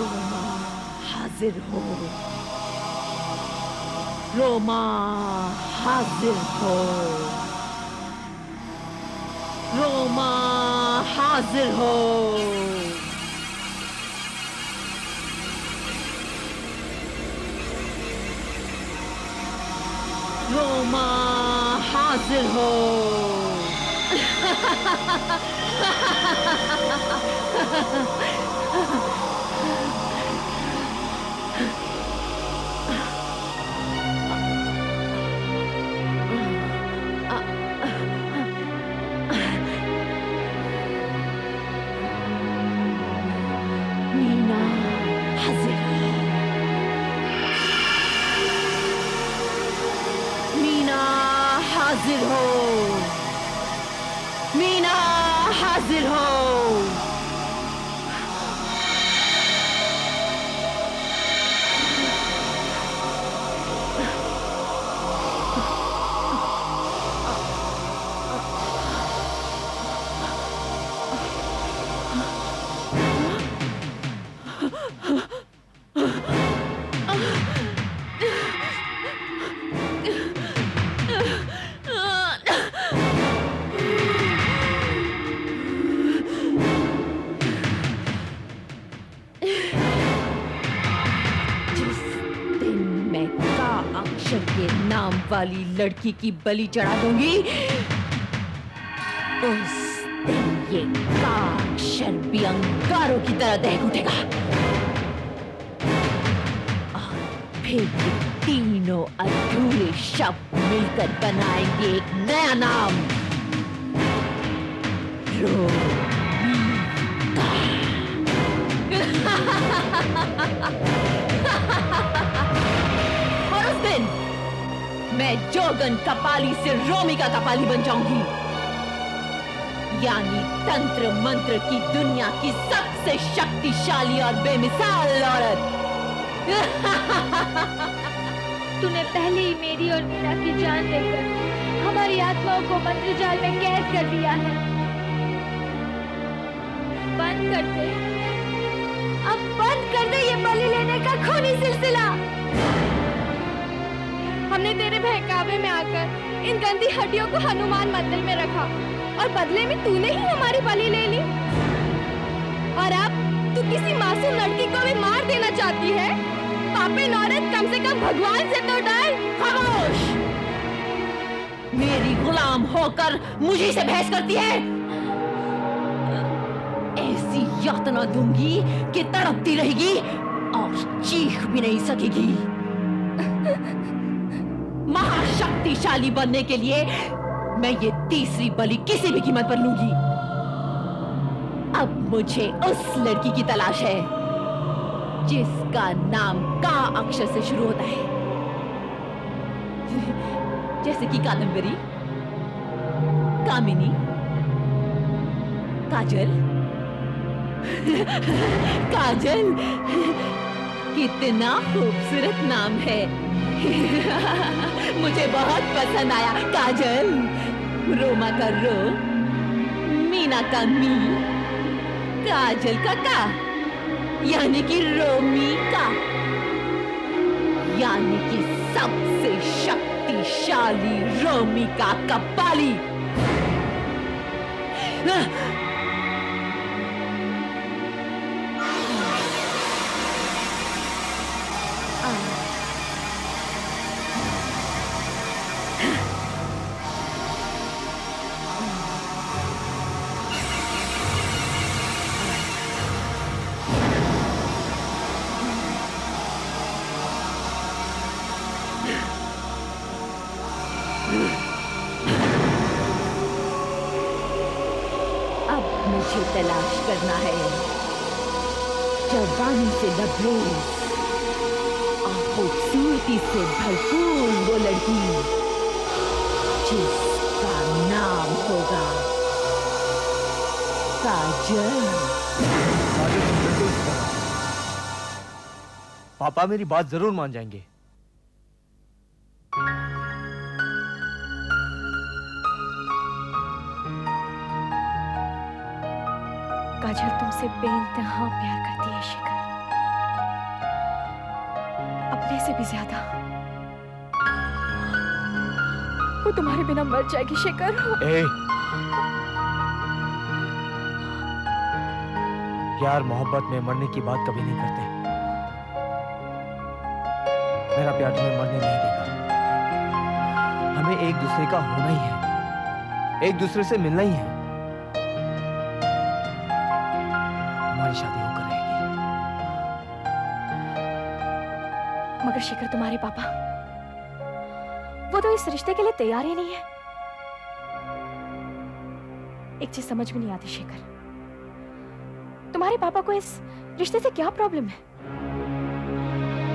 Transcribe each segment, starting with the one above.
रोमा हाजिर हो, रोमा हाजिर हो, रोमा हाजिर हो। रोमा हाजिर हो। मीना हाजिर हो, मीना हाजिर हो, मीना हाजिर हो। जिस दिन मैं का अक्षर के नाम वाली लड़की की बलि चढ़ा दूंगी, उस दिन ये का अक्षर भी अंगारों की तरह दहक उठेगा और फिर ये तीनों अधूरे शब्द मिलकर बनाएंगे एक नया नाम, रोमिता। और उस दिन मैं जोगन कपाली से रोमिका कपाली बन जाऊंगी, यानी तंत्र मंत्र की दुनिया की सबसे शक्तिशाली और बेमिसाल औरत। तूने पहले ही मेरी और मीना की जान लेकर हमारी आत्माओं को मंत्र जाल में कैद कर दिया है। बंद कर दे, अब बंद कर दे ये बलि लेने का खूनी सिलसिला। हमने तेरे बहकावे में आकर इन गंदी हड्डियों को हनुमान मंदिर में रखा और बदले में तूने ही हमारी बलि ले ली। और अब तू किसी मासूम लड़की को भी मार देना चाहती है। पापिन औरत, कम से कम भगवान से तो डर। खामोश! मेरी गुलाम होकर मुझे से बहस करती है। ऐसी यातना दूंगी कि तड़पती रहेगी और चीख भी नहीं सकेगी। महाशक्तिशाली बनने के लिए मैं ये तीसरी बलि किसी भी कीमत पर लूंगी। अब मुझे उस लड़की की तलाश है जिसका नाम का अक्षर से शुरू होता है, जैसे कि कादम्बरी, कामिनी, काजल। काजल कितना खूबसूरत नाम है। मुझे बहुत पसंद आया। काजल, रोमा का रो, मीना का मी, काजल का का, यानी कि रोमिका, यानी कि सबसे शक्तिशाली रोमिका कपाली। अब मुझे तलाश करना है जवानी से लबरेज और खूबसूरती से भरपूर वो लड़की जिसका नाम होगा काजल। काजल, तुम बिल्कुल सही हो। पापा मेरी बात जरूर मान जाएंगे। काजल तुमसे बेइंतहा प्यार करती है शिखर। से भी ज्यादा। वो तुम्हारे बिना मर जाएगी शेखर। ए, प्यार मोहब्बत में मरने की बात कभी नहीं करते। मेरा प्यार तुम्हें मरने नहीं देगा। हमें एक दूसरे का होना ही है, एक दूसरे से मिलना ही है। हमारी शादी होकर रहेगी। मगर शेखर, तुम्हारे पापा वो तो इस रिश्ते के लिए तैयार ही नहीं है। एक चीज समझ में नहीं आती शेखर, तुम्हारे पापा को इस रिश्ते से क्या प्रॉब्लम है,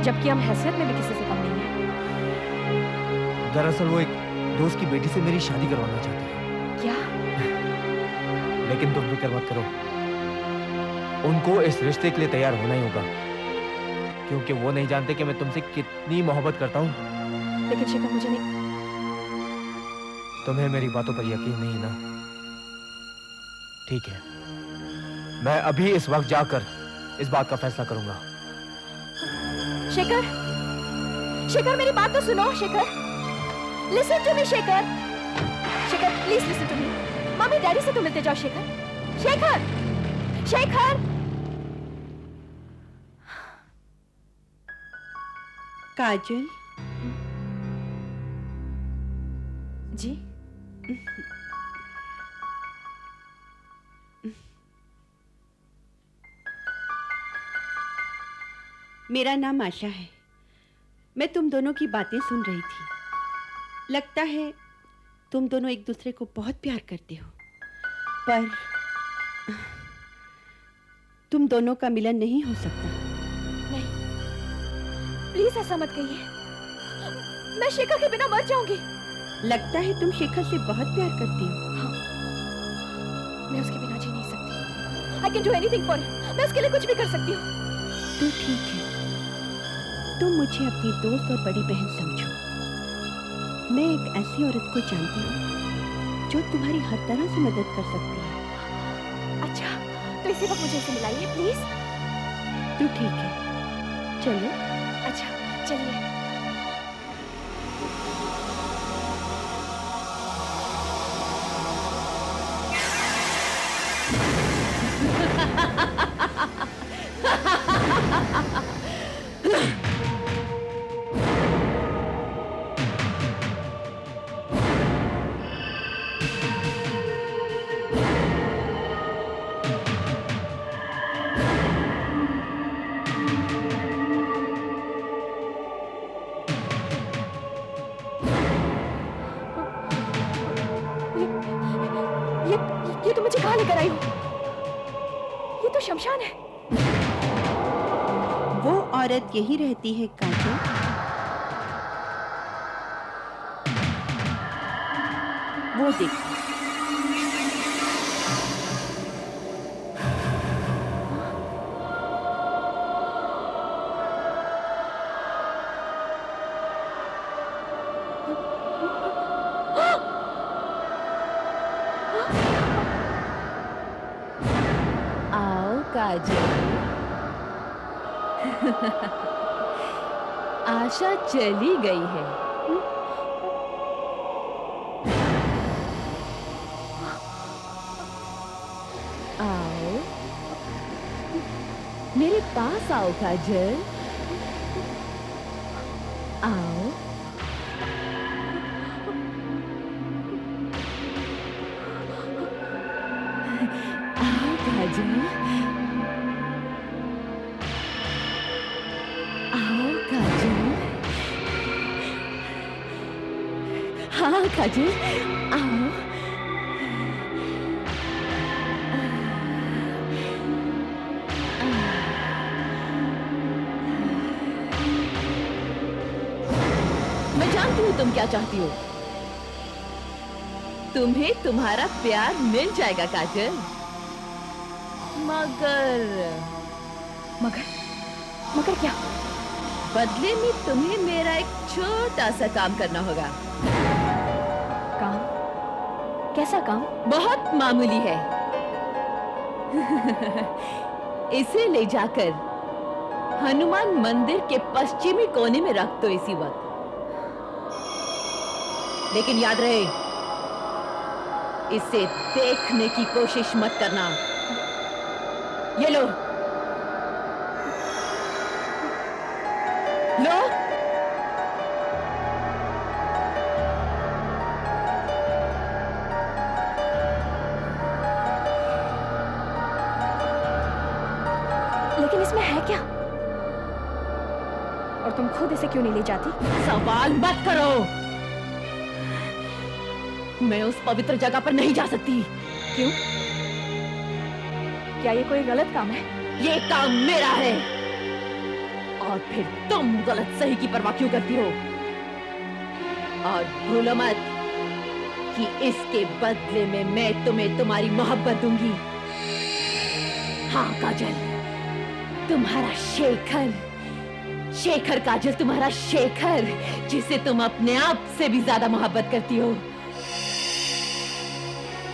जबकि हम हैसियत में भी किसी से कम नहीं है। दरअसल वो एक दोस्त की बेटी से मेरी शादी करवाना चाहते हैं। क्या? लेकिन तुम फिक्र मत करो, उनको इस रिश्ते के लिए तैयार होना ही होगा, क्योंकि वो नहीं जानते कि मैं तुमसे कितनी मोहब्बत करता हूँ। लेकिन शेखर, मुझे नहीं। तुम्हें मेरी बातों पर यकीन नहीं ना? ठीक है, मैं अभी इस वक्त जाकर इस बात का फैसला करूंगा। शेखर, शेखर मेरी बात तो सुनो। Shekhar, listen to me. Shekhar, Shekhar please listen to me. Mummy daddy से तो मिलते जाओ शेखर। शेखर, शेखर। काजल जी? मेरा नाम आशा है। मैं तुम दोनों की बातें सुन रही थी। लगता है तुम दोनों एक दूसरे को बहुत प्यार करते हो, पर तुम दोनों का मिलन नहीं हो सकता। नहीं, प्लीज ऐसा मत कहिए। मैं शेखर के बिना मर जाऊंगी। लगता है तुम शेखर से बहुत प्यार करती हो। हाँ, मैं उसके बिना जी नहीं सकती। I can do anything for him। मैं उसके लिए कुछ भी कर सकती हूँ। तो ठीक है, तुम मुझे अपनी दोस्त और बड़ी बहन समझो। मैं एक ऐसी औरत को जानती हूँ जो तुम्हारी हर तरह से मदद कर सकती है। अच्छा, तो इसी वक्त मुझे इसे मिलाइए प्लीज। तो ठीक है, चलो। अच्छा, चलिए। ये तो मुझे कहाँ लेकर आई हो? ये तो शमशान है। वो औरत यही रहती है काजल। वो देखो। आओ काजल। आशा चली गई है। आओ, मेरे पास आओ काजल। आओ। आओ काजल। आओ काजल। हाँ काजल, आओ। मैं जानती हूँ तुम क्या चाहती हो। तुम्हें तुम्हारा प्यार मिल जाएगा काजल, मगर मगर क्या? बदले में तुम्हें मेरा एक छोटा सा काम करना होगा। काम? कैसा काम? बहुत मामूली है। इसे ले जाकर हनुमान मंदिर के पश्चिमी कोने में रख दो इसी वक्त। लेकिन याद रहे, इसे देखने की कोशिश मत करना। ये लो, लो। लेकिन इसमें है क्या? और तुम खुद इसे क्यों नहीं ले जाती? सवाल मत करो। मैं उस पवित्र जगह पर नहीं जा सकती। क्यों? क्या ये कोई गलत काम है? ये काम मेरा है। और फिर तुम गलत सही की परवाह क्यों करती हो? और भूलो मत कि इसके बदले में मैं तुम्हें तुम्हारी मोहब्बत दूंगी। हाँ काजल, तुम्हारा शेखर, शेखर काजल, तुम्हारा शेखर, जिसे तुम अपने आप से भी ज्यादा मोहब्बत करती हो।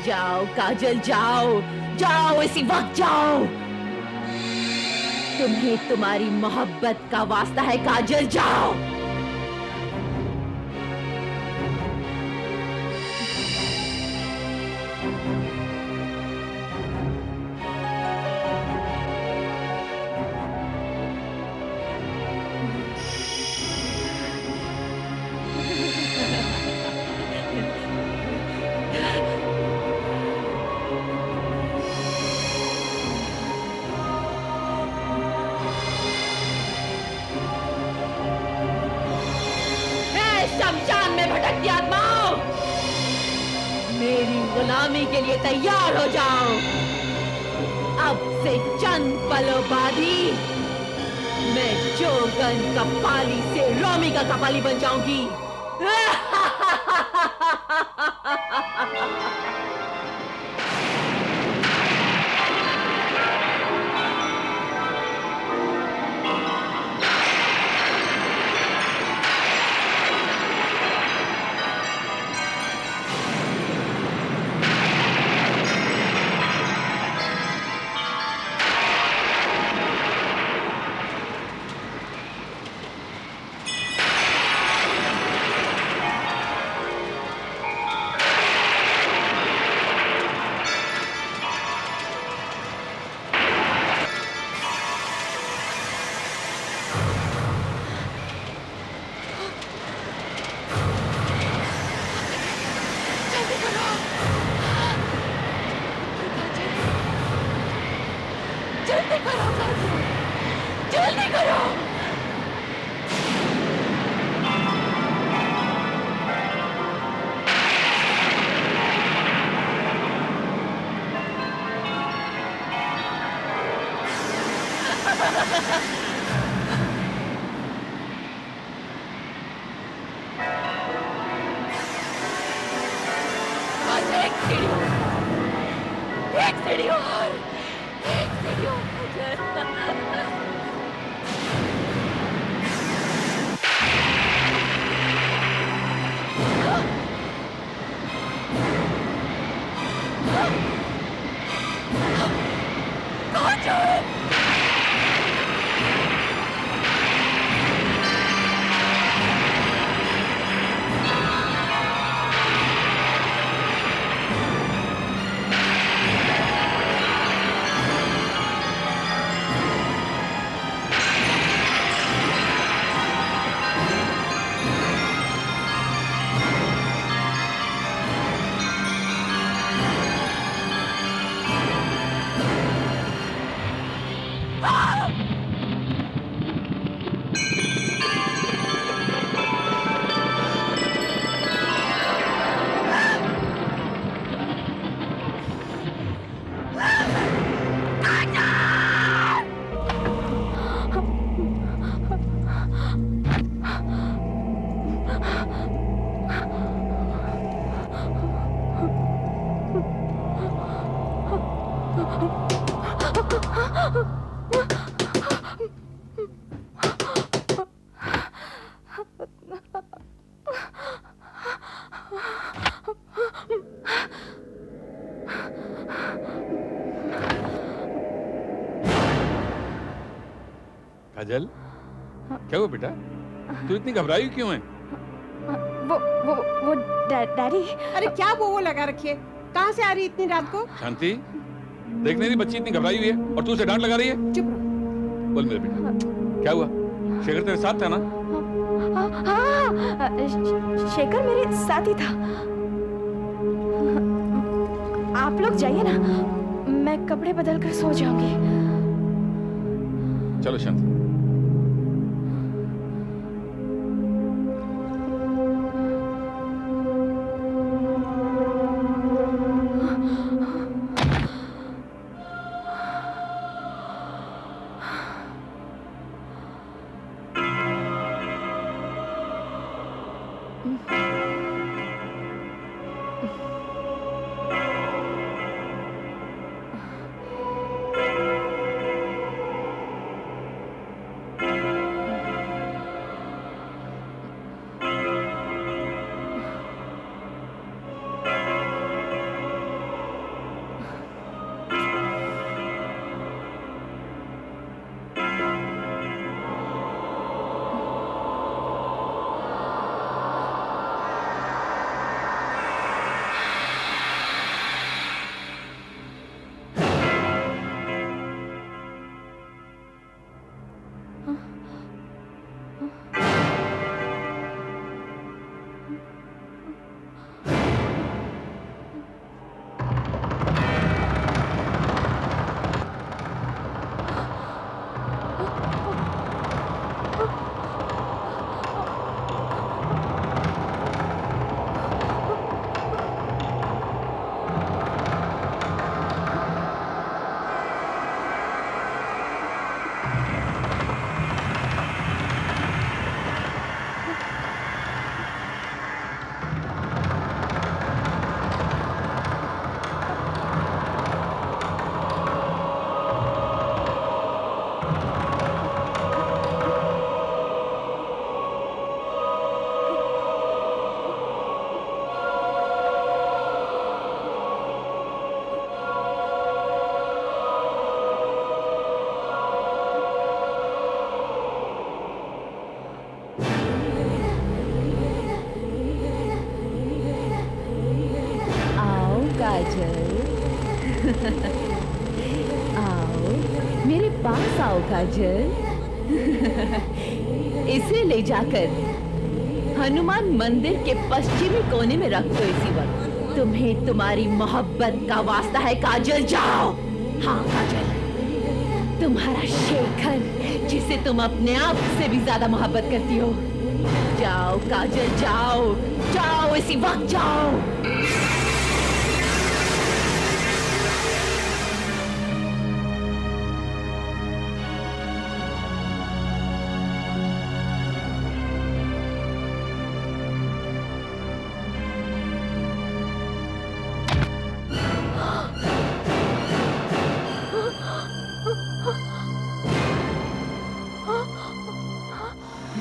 जाओ काजल, जाओ, जाओ, इसी वक्त जाओ। तुम्हें तुम्हारी मोहब्बत का वास्ता है काजल, जाओ। शमशान में भटकती आत्माओं, मेरी गुलामी के लिए तैयार हो जाओ। अब से चंद पलों बाद ही मैं जोगन कपाली से रोमी का कपाली बन जाऊंगी। जल्दी करो काजल, जल्दी करो। बस एक सीढ़ी और, एक सीढ़ी और, एक सीढ़ी और काजल। काजल! काजल, क्या हुआ बेटा? तू इतनी घबराई क्यों है? वो डैडी। अरे क्या वो लगा रखी है? कहाँ से आ रही इतनी रात को? शांति, देख नहीं रही बच्ची इतनी घबराई हुई है और तू उसे डांट लगा रही है? चुप रहो। बोल मेरे बेटा, क्या हुआ? शेखर तेरे साथ था ना? हाँ, शेखर मेरे साथ ही था। आप लोग जाइए ना, मैं कपड़े बदल कर सो जाऊंगी। चलो शांति। आओ मेरे पास आओ काजल। इसे ले जाकर हनुमान मंदिर के पश्चिमी कोने में रख दो इसी वक्त। तुम्हें तुम्हारी मोहब्बत का वास्ता है काजल, जाओ। हाँ काजल, तुम्हारा शेखर जिसे तुम अपने आप से भी ज्यादा मोहब्बत करती हो, जाओ काजल जाओ, जाओ इसी वक्त जाओ।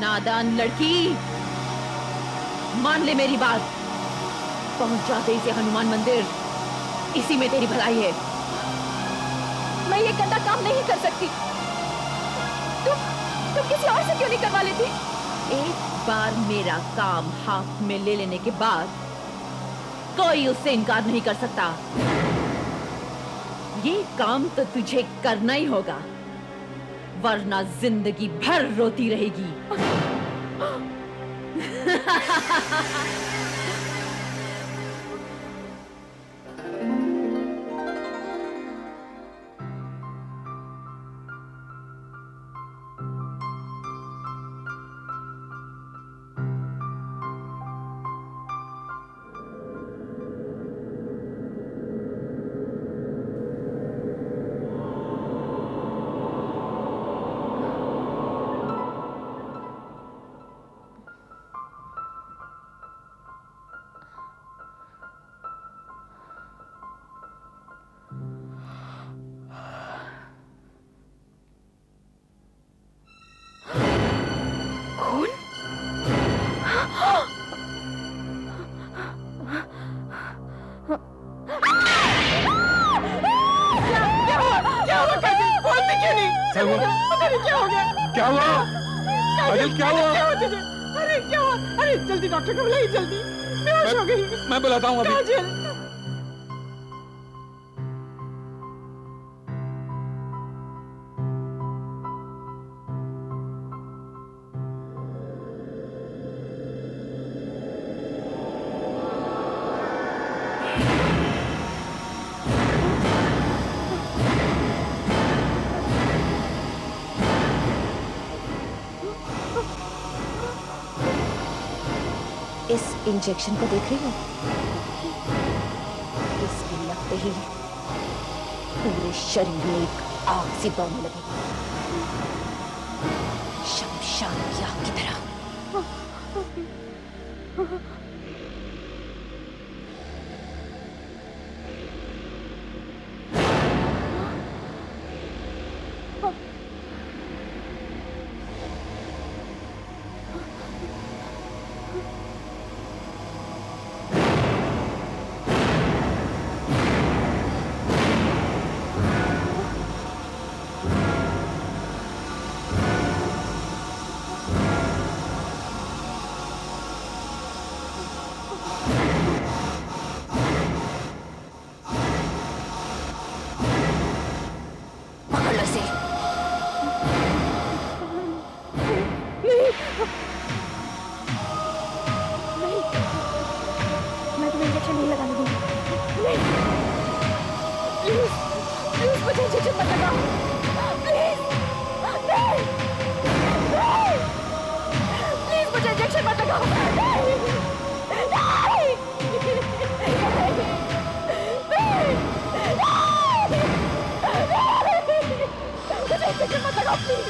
नादान लड़की, मान ले मेरी बात, पहुंचा दे इसे हनुमान मंदिर, इसी में तेरी भलाई है। मैं ये गंदा काम नहीं कर सकती। तुम किसी और से क्यों नहीं करवा लेती? एक बार मेरा काम हाथ में ले लेने के बाद कोई उससे इनकार नहीं कर सकता। ये काम तो तुझे करना ही होगा, वरना जिंदगी भर रोती रहेगी। क्या हुआ? काजल क्या हुआ? अरे क्या हुआ? अरे जल्दी डॉक्टर को बुलाइए, जल्दी। बेहोश हो गई। मैं बुलाता हूँ अभी। काजल। इस इंजेक्शन को देख रही हो? इसके लगते ही पूरे शरीर में एक आग सी दौड़ने लगेगी, शमशान की आग की तरह। पकड़ लो इसे। मैं तुम्हें इंजेक्शन नहीं लगाने दूंगी। प्लीज प्लीज मुझे इंजेक्शन मत लगाओ, प्लीज प्लीज मुझे इंजेक्शन मत लगाओ। मुझे इंजेक्शन मत लगाओ, प्लीज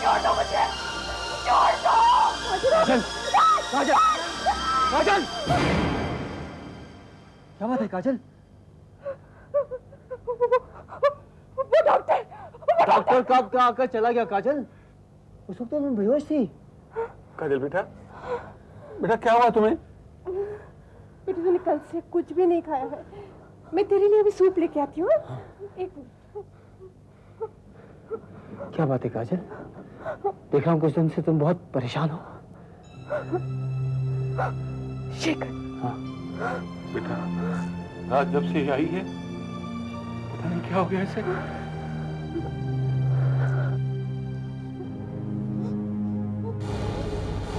छोड़ दो मुझे, छोड़ दो। काजल, काजल, काजल, क्या बात है काजल? वो डॉक्टर डॉक्टर कब आकर चला गया काजल? उस वक्त तो मैं बेहोश थी। काजल बेटा, बेटा क्या हुआ तुम्हें? बेटी तूने कल से कुछ भी नहीं खाया है। मैं तेरे लिए अभी सूप लेके आती हूँ। एक क्या बात है काजल? देखा हूँ कुछ दिन से तुम बहुत परेशान हो। शेखर, हाँ बेटा, रात जब से आई है पता नहीं क्या हो गया इसे।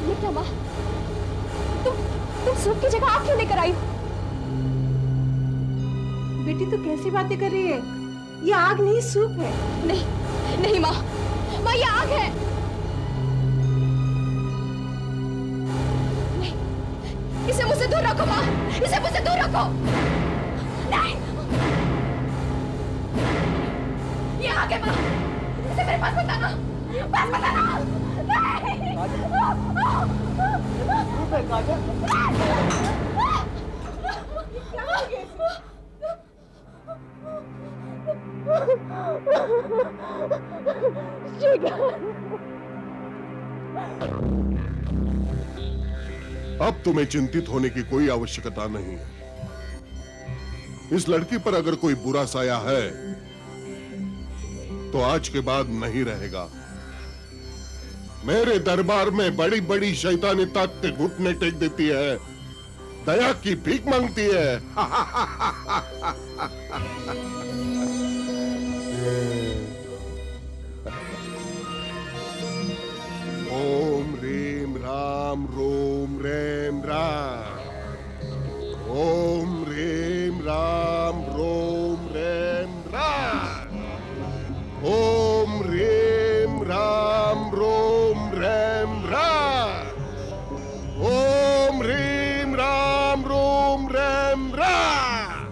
ये क्या माँ? तुम सूप की जगह आग क्यों लेकर आई? बेटी तो कैसी बातें कर रही है? ये आग नहीं, सूप है। नहीं नहीं माँ, माँ ये आग है। नहीं, इसे मुझसे दूर रखो माँ, इसे मुझसे दूर रखो। नहीं, ये आग है माँ, इसे मेरे पास बताना, पास बताना। नहीं। सूप है काजल। अब तुम्हें चिंतित होने की कोई आवश्यकता नहीं है। इस लड़की पर अगर कोई बुरा साया है तो आज के बाद नहीं रहेगा। मेरे दरबार में बड़ी बड़ी शैतानी ताकतें घुटने टेक देती है, दया की भीख मांगती है। ओम रीम राम रोम रेम राम। ओम रीम राम रोम रेम राम। ओम रीम राम रोम रेम राम। ओम रीम राम रोम रेम राम।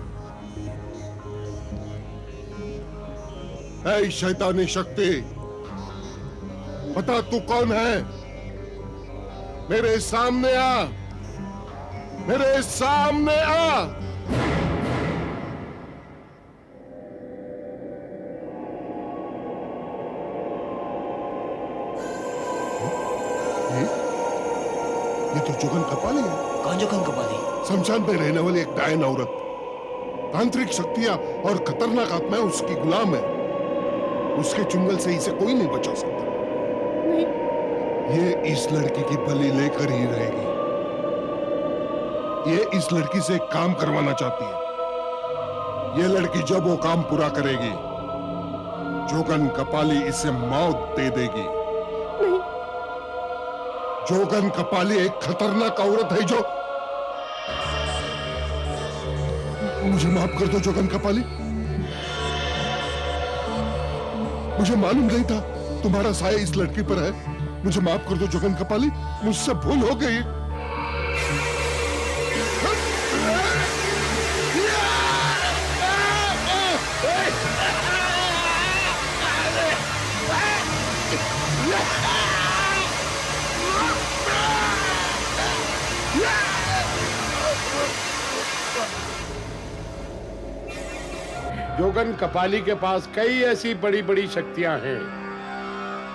ऐ शैतानी शक्ति, बता तू कौन है? मेरे सामने आ, मेरे सामने आ। ये तो जुगन कपाली है। कौन जुगन कपाली? शमशान में रहने वाली एक डायन औरत, तांत्रिक शक्तियां और खतरनाक आत्माएं उसकी गुलाम है। उसके चुंगल से इसे कोई नहीं बचा सकता। ये इस लड़की की बलि लेकर ही रहेगी। ये इस लड़की से एक काम करवाना चाहती है। ये लड़की जब वो काम पूरा करेगी, जोगन कपाली इसे मौत दे देगी। नहीं, जोगन कपाली एक खतरनाक औरत है जो... मुझे माफ कर दो जोगन कपाली, मुझे मालूम नहीं था तुम्हारा साया इस लड़की पर है। मुझे माफ कर दो जोगन कपाली, मुझसे भूल हो गई। जोगन कपाली के पास कई ऐसी बड़ी बड़ी शक्तियां हैं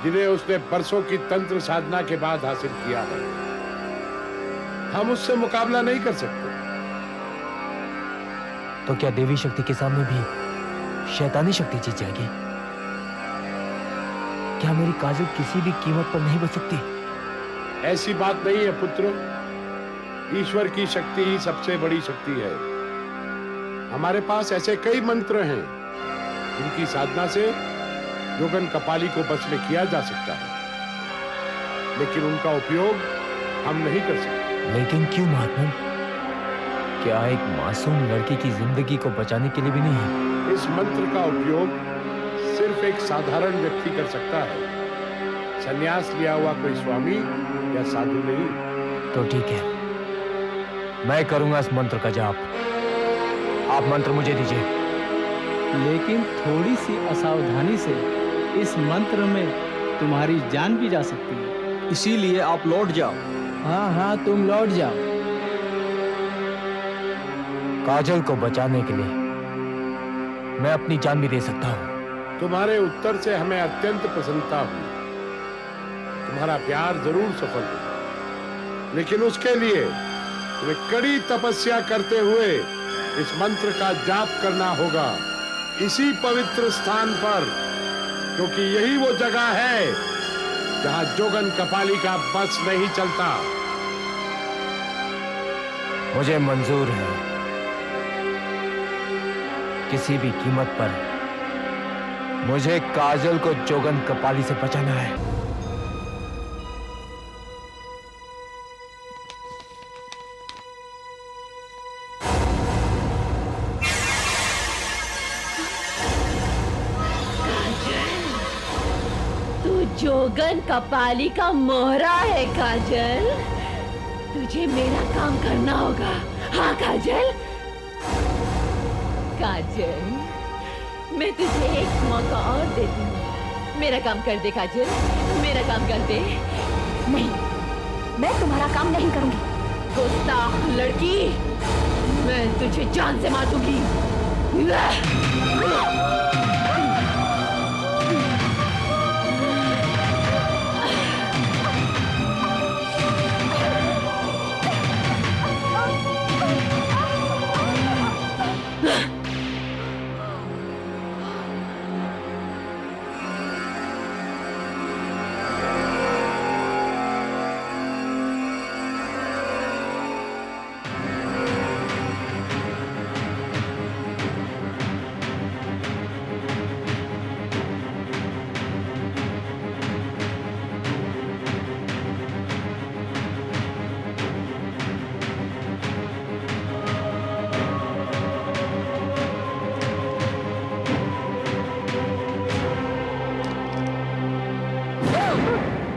जिन्हें उसने बरसों की तंत्र साधना के बाद हासिल किया है। हम उससे मुकाबला नहीं कर सकते। तो क्या देवी शक्ति के सामने भी शैतानी शक्ति जीत जाएगी? क्या मेरी काजल किसी भी कीमत पर नहीं बच सकती? ऐसी बात नहीं है पुत्र। ईश्वर की शक्ति ही सबसे बड़ी शक्ति है। हमारे पास ऐसे कई मंत्र हैं जिनकी साधना से जोगन कपाली को बस में किया जा सकता है, लेकिन उनका उपयोग हम नहीं कर सकते। लेकिन क्यों महात्मा? क्या एक मासूम लड़की की जिंदगी को बचाने के लिए भी नहीं? इस मंत्र का उपयोग सिर्फ एक साधारण व्यक्ति कर सकता है, संन्यास लिया हुआ कोई स्वामी या साधु नहीं। तो ठीक है, मैं करूंगा इस मंत्र का जाप। आप मंत्र मुझे दीजिए। लेकिन थोड़ी सी असावधानी से इस मंत्र में तुम्हारी जान भी जा सकती है। इसीलिए आप लौट जाओ। हाँ हाँ, तुम लौट जाओ। काजल को बचाने के लिए मैं अपनी जान भी दे सकता हूँ। तुम्हारे उत्तर से हमें अत्यंत प्रसन्नता हुई। तुम्हारा प्यार जरूर सफल होगा, लेकिन उसके लिए तुम्हें कड़ी तपस्या करते हुए इस मंत्र का जाप करना होगा, इसी पवित्र स्थान पर, क्योंकि यही वो जगह है जहां जोगन कपाली का बस नहीं चलता। मुझे मंजूर है, किसी भी कीमत पर मुझे काजल को जोगन कपाली से बचाना है। जोगन कपाली का मोहरा है काजल। तुझे मेरा काम करना होगा। हाँ काजल, काजल मैं तुझे एक मौका और देती हूँ। मेरा काम कर दे काजल, मेरा काम कर दे। नहीं, मैं तुम्हारा काम नहीं करूंगी। गुस्ताख लड़की, मैं तुझे जान से मार दूंगी।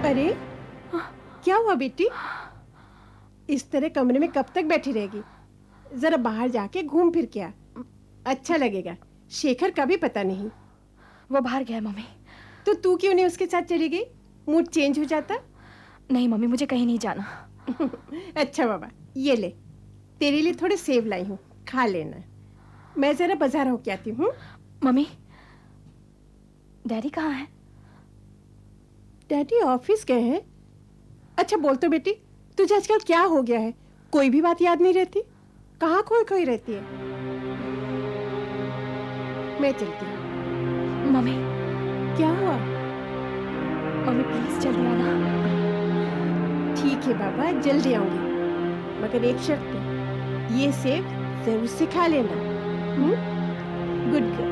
अरे क्या हुआ बेटी? इस तरह कमरे में कब तक बैठी रहेगी? जरा बाहर जाके घूम फिर के आ, अच्छा लगेगा। शेखर का भी पता नहीं। वो बाहर गया मम्मी। तो तू क्यों नहीं उसके साथ चली गई? मूड चेंज हो जाता। नहीं मम्मी, मुझे कहीं नहीं जाना। अच्छा बाबा, ये ले, तेरे लिए थोड़े सेब लाई हूँ, खा लेना। मैं जरा बाजार होके आती हूँ। मम्मी, डैडी कहाँ है? डैडी ऑफिस गए हैं। अच्छा बोल तो बेटी, तुझे आजकल क्या हो गया है? कोई भी बात याद नहीं रहती? कहाँ खोई खोई रहती है? मैं चलती हूँ। मम्मी। क्या हुआ? मम्मी प्लीज जल्दी आना। ठीक है बाबा, जल्दी आऊंगी, मगर एक शर्त पे, ये सेब जरूर से खा लेना। Good girl.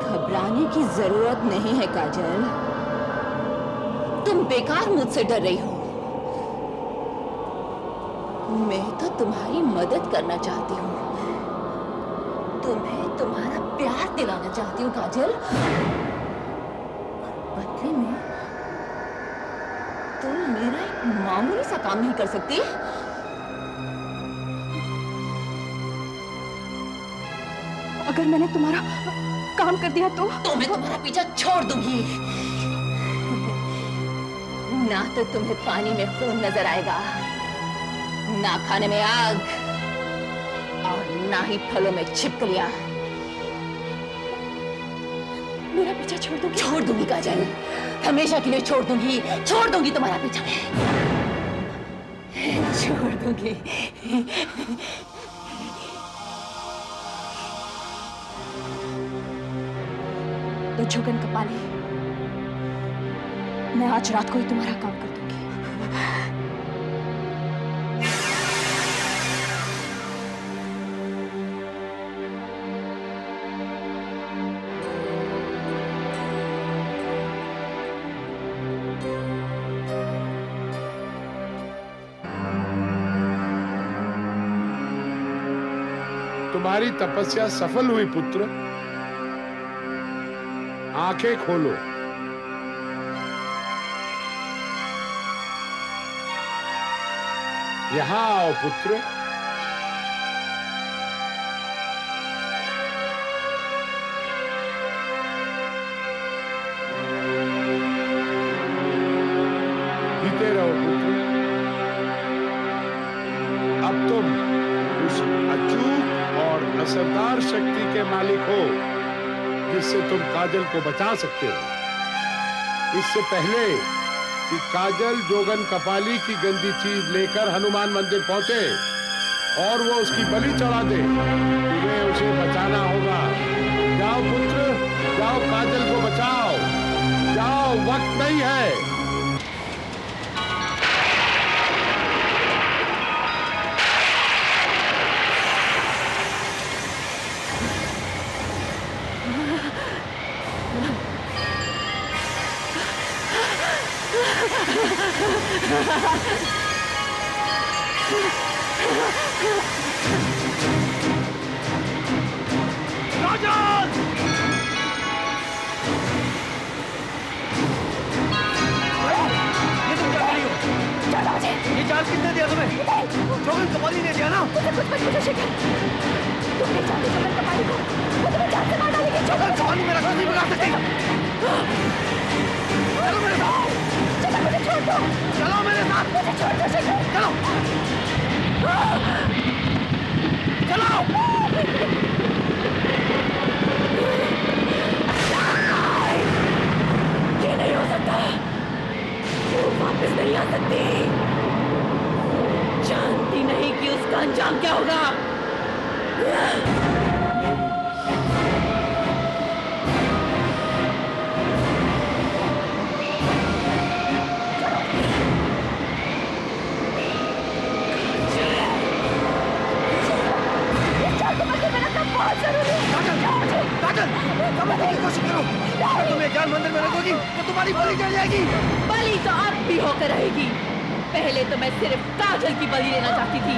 घबराने की जरूरत नहीं है काजल, तुम बेकार मुझसे डर रही हो। मैं तो तुम्हारी मदद करना चाहती हूँ, तुम्हें तुम्हारा प्यार दिलाना चाहती हूँ काजल। बदले में तुम मेरा एक मामूली सा काम नहीं कर सकती? अगर मैंने तुम्हारा काम कर दिया तो मैं तुम्हारा पीछा छोड़ दूंगी। ना तो तुम्हें पानी में खून नजर आएगा, ना खाने में आग, और ना ही फलों में छिपकलियां। मेरा पीछा छोड़ दूंगी? छोड़ दूंगी काजल, हमेशा के लिए छोड़ दूंगी, छोड़ दूंगी तुम्हारा पीछा, छोड़ दूंगी। तो जोगन कपाली, मैं आज रात को ही तुम्हारा काम कर दूंगी। तुम्हारी तपस्या सफल हुई पुत्र, आंखें खोलो। यहां आओ पुत्र। जीते रहो पुत्र। अब तुम उस अचूक और असरदार शक्ति के मालिक हो जिससे तुम काजल को बचा सकते हो। इससे पहले कि काजल जोगन कपाली की गंदी चीज लेकर हनुमान मंदिर पहुंचे और वो उसकी बलि चढ़ा दे, तुम्हें उसे बचाना होगा। जाओ पुत्र, जाओ काजल को बचाओ, जाओ, वक्त नहीं है। ये चार्ज किसने दिया तुम्हें? जोगन कपाली ने दिया ना? जोगन कपाली मेरा घर नहीं बना सकती। चलो मेरे साथ, चलो मेरे साथ, चलो ये नहीं हो सकता, तू वापस नहीं आ सकती। छोड़ा। समझने की कोशिश करो। अगर तुम ये ज्ञान मंदिर में रखोगी तो तुम्हारी बलि चढ़ जाएगी। बलि तो अब भी होकर रहेगी। पहले तो मैं सिर्फ काजल की बलि लेना चाहती थी,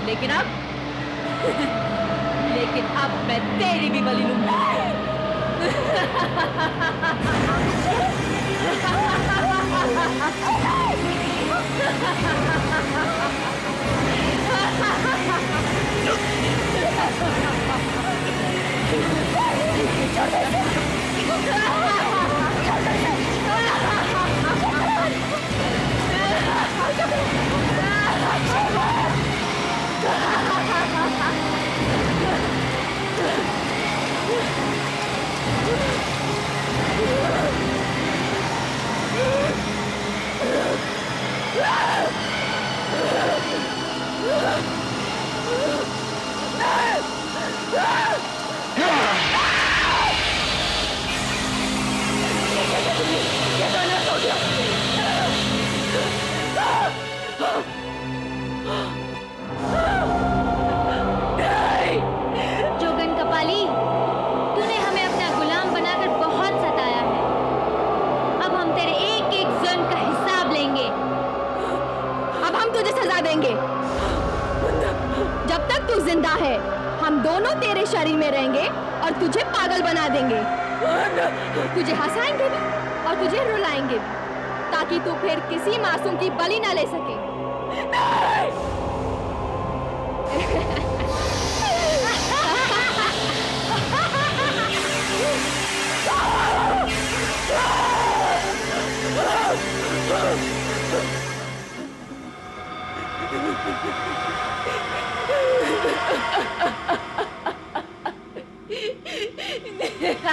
लेकिन अब मैं तेरी भी बलि लूंगी। जोगन कपाली, तूने हमें अपना गुलाम बनाकर बहुत सताया है। अब हम तेरे एक एक जुल्म का हिसाब लेंगे। अब हम तुझे सजा देंगे। जब तक तू जिंदा है, हम दोनों तेरे शरीर में रहेंगे और तुझे पागल बना देंगे। तुझे हंसाएंगे भी और तुझे रुलाएंगे भी, ताकि तू फिर किसी मासूम की बलि न ले सके। Ha ha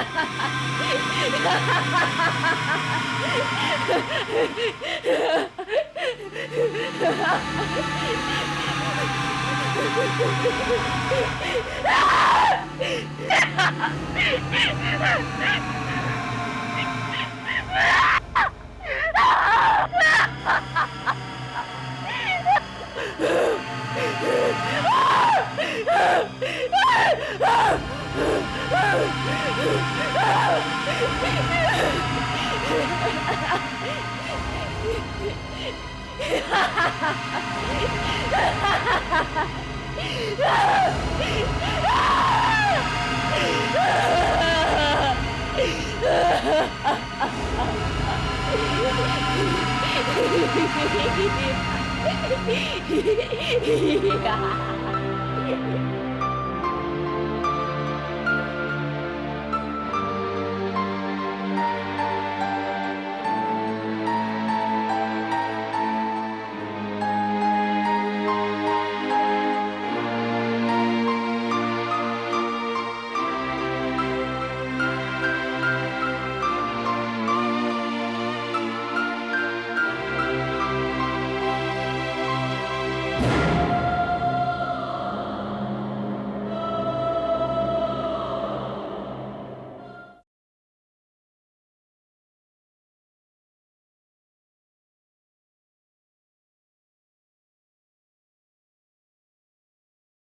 ha!